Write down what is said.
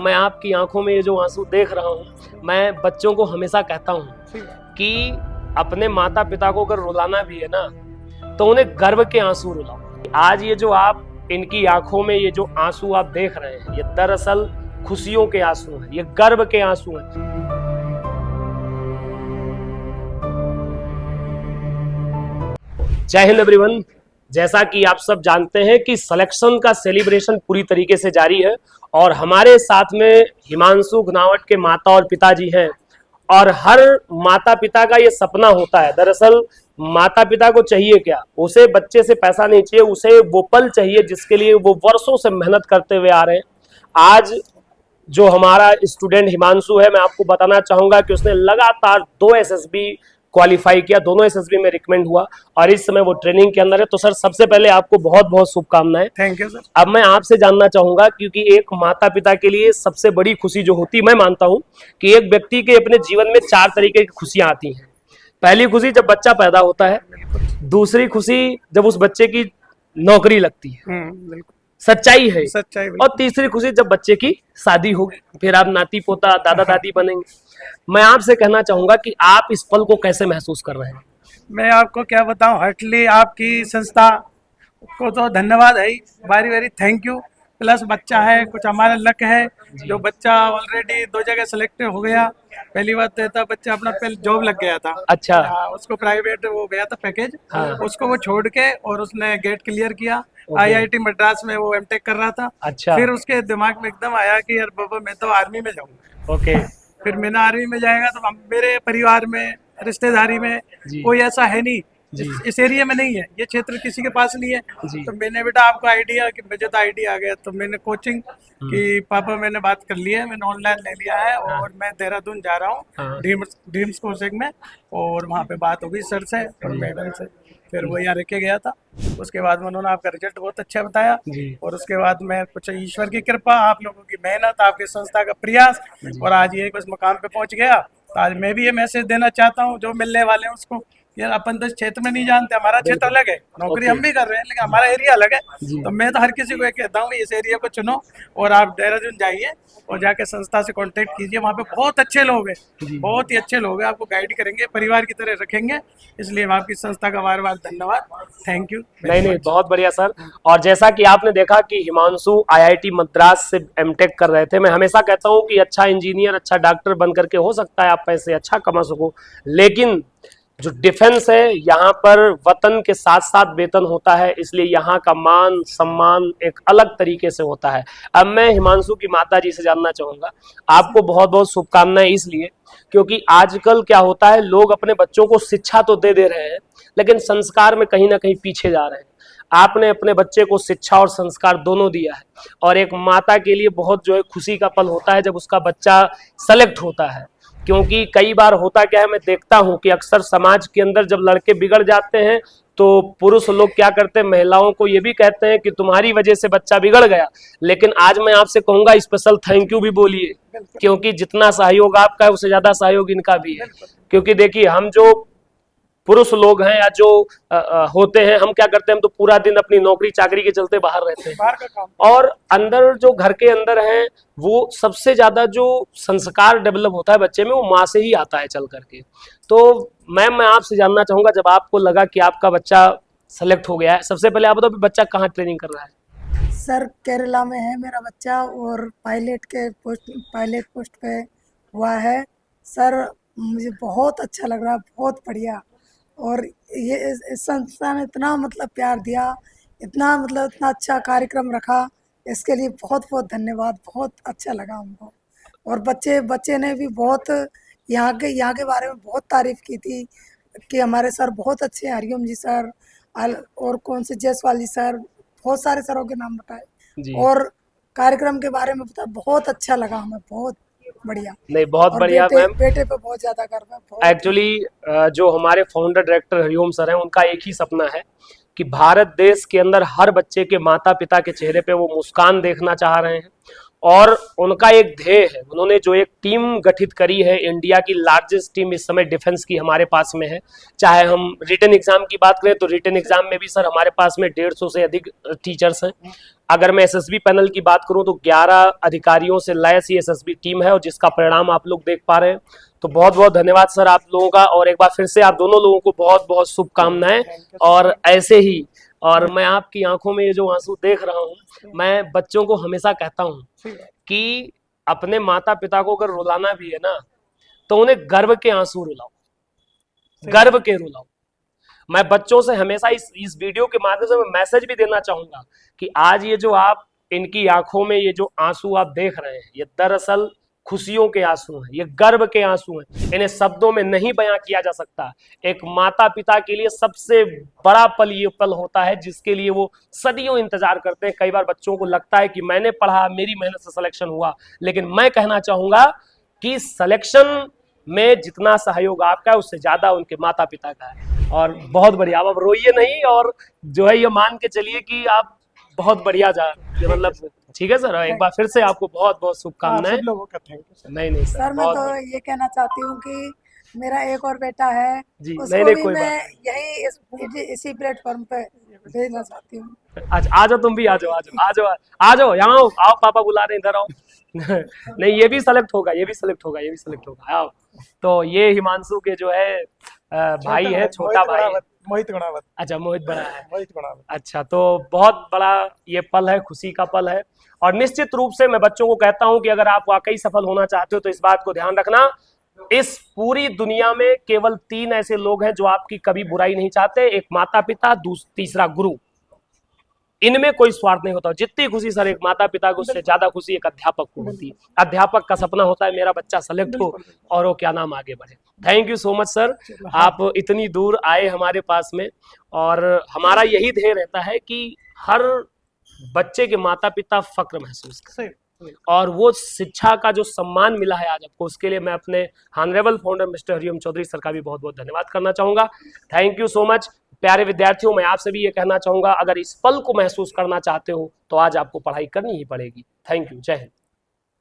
मैं आपकी आंखों में ये जो आंसू देख रहा हूँ, मैं बच्चों को हमेशा कहता हूँ कि अपने माता पिता को अगर रुलाना भी है ना तो उन्हें गर्व के आंसू रुलाओ। आज ये जो आप इनकी आंखों में ये जो आंसू आप देख रहे हैं, ये दरअसल खुशियों के आंसू हैं, ये गर्व के आंसू हैं। जय हिंद एवरीवन। जैसा कि आप सब जानते हैं कि सिलेक्शन का सेलिब्रेशन पूरी तरीके से जारी है और हमारे साथ में हिमांशु घनावट के माता और पिताजी हैं। और हर माता पिता का ये सपना होता है, दरअसल माता पिता को चाहिए क्या, उसे बच्चे से पैसा नहीं चाहिए, उसे वो पल चाहिए जिसके लिए वो वर्षों से मेहनत करते हुए आ रहे हैं। आज जो हमारा स्टूडेंट हिमांशु है, मैं आपको बताना चाहूंगा कि उसने लगातार 2 SSB क्वालिफाई किया, दोनों SSB में रिकमेंड हुआ और इस समय वो ट्रेनिंग के अंदर है। तो सर, सबसे पहले आपको बहुत बहुत शुभकामनाएं। Thank you sir. अब मैं आपसे जानना चाहूंगा, क्योंकि एक माता पिता के लिए सबसे बड़ी खुशी जो होती है, मैं मानता हूं कि एक व्यक्ति के अपने जीवन में 4 तरीके की खुशियां आती हैं। पहली खुशी जब बच्चा पैदा होता है, दूसरी खुशी जब उस बच्चे की नौकरी लगती है, बिल्कुल सच्चाई है, सच्चाई, और तीसरी खुशी जब बच्चे की शादी होगी, फिर आप नाती पोता दादा दादी बनेंगे। मैं आपसे कहना चाहूंगा कि आप इस पल को कैसे महसूस कर रहे हैं? मैं आपको क्या बताऊं, हार्टली आपकी संस्था को तो धन्यवाद है, very very thank you. Plus बच्चा है, कुछ हमारा लक है जो बच्चा ऑलरेडी 2 जगह सेलेक्ट हो गया। पहली बात तो था, बच्चा अपना पहले जॉब लग गया था। अच्छा। उसको प्राइवेट वो गया था पैकेज। हाँ। उसको वो छोड़ के और उसने गेट क्लियर किया। IIT मद्रास में वो एमटेक कर रहा था। अच्छा। फिर उसके दिमाग में एकदम आया कि यार बाबा मैं तो आर्मी में जाऊंगा। ओके। फिर मैंने आर्मी में जाएगा तो मेरे परिवार में रिश्तेदारी में कोई ऐसा है नहीं, इस एरिया में नहीं है, ये क्षेत्र किसी के पास नहीं है। तो मैंने बेटा आपको आइडिया कि मुझे तो आइडिया आ गया, तो मैंने कोचिंग कि पापा मैंने बात कर ली है, मैंने ऑनलाइन ले लिया है और मैं देहरादून जा रहा हूँ ड्रीम्स कोचिंग में। और वहाँ पे बात होगी सर से और मैडम से, फिर वो यहाँ रह के गया था। उसके बाद में उन्होंने आपका रिजल्ट बहुत अच्छा बताया और उसके बाद मैं कुछ ईश्वर की कृपा, आप लोगों की मेहनत, आपकी संस्था का प्रयास और आज ये कुछ मुकाम पे पहुंच गया। तो आज मैं भी ये मैसेज देना चाहता हूँ जो मिलने वाले हैं उसको, यार अपन तो क्षेत्र में नहीं जानते, हमारा क्षेत्र अलग है, नौकरी हम भी कर रहे हैं लेकिन हमारा एरिया अलग है। तो मैं तो हर किसी को ये कहता हूँ इस एरिया को चुनो और आप देहरादून जाइए और जाके संस्था से कांटेक्ट कीजिए। वहाँ पे बहुत अच्छे लोग हैं, बहुत ही अच्छे लोग हैं, आपको गाइड करेंगे, परिवार की तरह रखेंगे। इसलिए हम आपकी संस्था का बार बार धन्यवाद, थैंक यू। नहीं, बहुत बढ़िया सर। और जैसा कि आपने देखा कि हिमांशु IIT मद्रास से एमटेक कर रहे थे। मैं हमेशा कहता हूँ कि अच्छा इंजीनियर, अच्छा डॉक्टर बन करके हो सकता है आप पैसे अच्छा कमा सको, लेकिन जो डिफेंस है, यहाँ पर वतन के साथ साथ वेतन होता है, इसलिए यहाँ का मान सम्मान एक अलग तरीके से होता है। अब मैं हिमांशु की माता जी से जानना चाहूंगा, आपको बहुत बहुत शुभकामनाएं, इसलिए क्योंकि आजकल क्या होता है, लोग अपने बच्चों को शिक्षा तो दे रहे हैं लेकिन संस्कार में कहीं ना कहीं पीछे जा रहे हैं। आपने अपने बच्चे को शिक्षा और संस्कार दोनों दिया है और एक माता के लिए बहुत जो है खुशी का पल होता है जब उसका बच्चा सेलेक्ट होता है। क्योंकि कई बार होता क्या है, मैं देखता हूं कि अक्सर समाज के अंदर जब लड़के बिगड़ जाते हैं तो पुरुष लोग क्या करते हैं, महिलाओं को ये भी कहते हैं कि तुम्हारी वजह से बच्चा बिगड़ गया। लेकिन आज मैं आपसे कहूंगा स्पेशल थैंक यू भी बोलिए, क्योंकि जितना सहयोग आपका है उससे ज्यादा सहयोग इनका भी है। क्योंकि देखिए, हम जो पुरुष लोग हैं या जो होते हैं, हम क्या करते हैं, हम तो पूरा दिन अपनी नौकरी चाकरी के चलते बाहर रहते हैं और अंदर जो घर के अंदर हैं, वो सबसे ज्यादा जो संस्कार डेवलप होता है बच्चे में, वो माँ से ही आता है चल करके। तो मैम, मैं आपसे जानना चाहूंगा, जब आपको लगा कि आपका बच्चा सेलेक्ट हो गया है, सबसे पहले आप बताओ बच्चा कहाँ ट्रेनिंग कर रहा है? सर, केरला में है मेरा बच्चा और पायलट पोस्ट पे हुआ है। सर, मुझे बहुत अच्छा लग रहा है, बहुत बढ़िया। और ये इस संस्था ने इतना मतलब प्यार दिया, इतना अच्छा कार्यक्रम रखा, इसके लिए बहुत बहुत धन्यवाद। बहुत अच्छा लगा हमको। और बच्चे ने भी बहुत यहाँ के बारे में बहुत तारीफ की थी कि हमारे सर बहुत अच्छे हैं, हरिओम जी सर और कौन से जयसवाल जी सर, बहुत सारे सरों के नाम बताए और कार्यक्रम के बारे में बताया। बहुत अच्छा लगा हमें, बहुत बढ़िया। नहीं, बहुत बढ़िया मैम। बेटे पे बहुत ज्यादा गर्व है। एक्चुअली जो हमारे फाउंडर डायरेक्टर हरिओम सर हैं, उनका एक ही सपना है कि भारत देश के अंदर हर बच्चे के माता पिता के चेहरे पे वो मुस्कान देखना चाह रहे हैं और उनका एक ध्येय है। उन्होंने जो एक टीम गठित करी है, इंडिया की लार्जेस्ट टीम इस समय डिफेंस की हमारे पास में है। चाहे हम रिटन एग्जाम की बात करें तो रिटन एग्जाम में भी सर हमारे पास में 150 से अधिक टीचर्स हैं अगर मैं एसएसबी पैनल की बात करूं तो 11 अधिकारियों से लैस ये एसएसबी टीम है और जिसका परिणाम आप लोग देख पा रहे हैं। तो बहुत बहुत धन्यवाद सर आप लोगों का, और एक बार फिर से आप दोनों लोगों को बहुत बहुत शुभकामनाएं। और ऐसे ही, और मैं आपकी आंखों में ये जो आंसू देख रहा हूं, मैं बच्चों को हमेशा कहता हूं कि अपने माता पिता को अगर रुलाना भी है ना तो उन्हें गर्व के आंसू रुलाओ, गर्व के रुलाओ। मैं बच्चों से हमेशा इस वीडियो के माध्यम से मैं मैसेज भी देना चाहूंगा कि आज ये जो आप इनकी आंखों में ये जो आंसू आप देख रहे हैं, ये दरअसल खुशियों के आंसू हैं, ये गर्व के आंसू हैं, इन्हें शब्दों में नहीं बयां किया जा सकता। एक माता पिता के लिए सबसे बड़ा पल ये पल होता है जिसके लिए वो सदियों इंतजार करते हैं। कई बार बच्चों को लगता है कि मैंने पढ़ा, मेरी मेहनत से सिलेक्शन हुआ, लेकिन मैं कहना चाहूंगा कि सिलेक्शन में जितना सहयोग आपका है उससे ज्यादा उनके माता पिता का है। और बहुत बढ़िया, अब रोइए नहीं, और जो है ये मान के चलिए कि आप बहुत बढ़िया जा, मतलब ठीक है सर। एक बार फिर से आपको बहुत बहुत शुभकामनाएं। लोगों का थैंक यू सर। नहीं सर, सर मैं तो ये कहना चाहती हूँ कि मेरा एक और बेटा है, जी, उसको नहीं, भी कोई मैं यही इसी प्लेटफॉर्म पे भेजना चाहती हूँ। आ जाओ, तुम भी आ जाओ यहाँ आओ, पापा बुला रहे हैं, इधर आओ। नहीं, ये भी सेलेक्ट होगा, ये भी सेलेक्ट होगा, आओ। तो ये हिमांशु के जो है भाई है, छोटा भाई, मोहित गुणावत। अच्छा, मोहित बड़ा है, मोहित गुणावत। अच्छा, तो बहुत बड़ा ये पल है, खुशी का पल है। और निश्चित रूप से मैं बच्चों को कहता हूं कि अगर आप वाकई सफल होना चाहते हो तो इस बात को ध्यान रखना, इस पूरी दुनिया में केवल 3 ऐसे लोग हैं जो आपकी कभी बुराई नहीं चाहते। एक माता पिता, तीसरा गुरु। इनमें कोई स्वार्थ नहीं होता। जितनी खुशी सर एक माता पिता को, उससे ज्यादा खुशी एक अध्यापक को होती है। अध्यापक का सपना होता है मेरा बच्चा सेलेक्ट हो और वो क्या नाम आगे बढ़े। Thank you so much sir, आप इतनी दूर आए हमारे पास में, और हमारा यही ध्येय रहता है कि हर बच्चे के माता पिता फक्र महसूस करें, और वो शिक्षा का जो सम्मान मिला है आज आपको, उसके लिए मैं अपने honourable founder mister Hariom Chaudhary sir का भी बहुत बहुत धन्यवाद करना चाहूंगा। Thank you so much. प्यारे विद्यार्थियों, मैं आपसे भी ये कहना चाहूंगा, अगर इस पल को महसूस करना चाहते हो तो आज आपको पढ़ाई करनी ही पड़ेगी। थैंक यू, जय हिंद।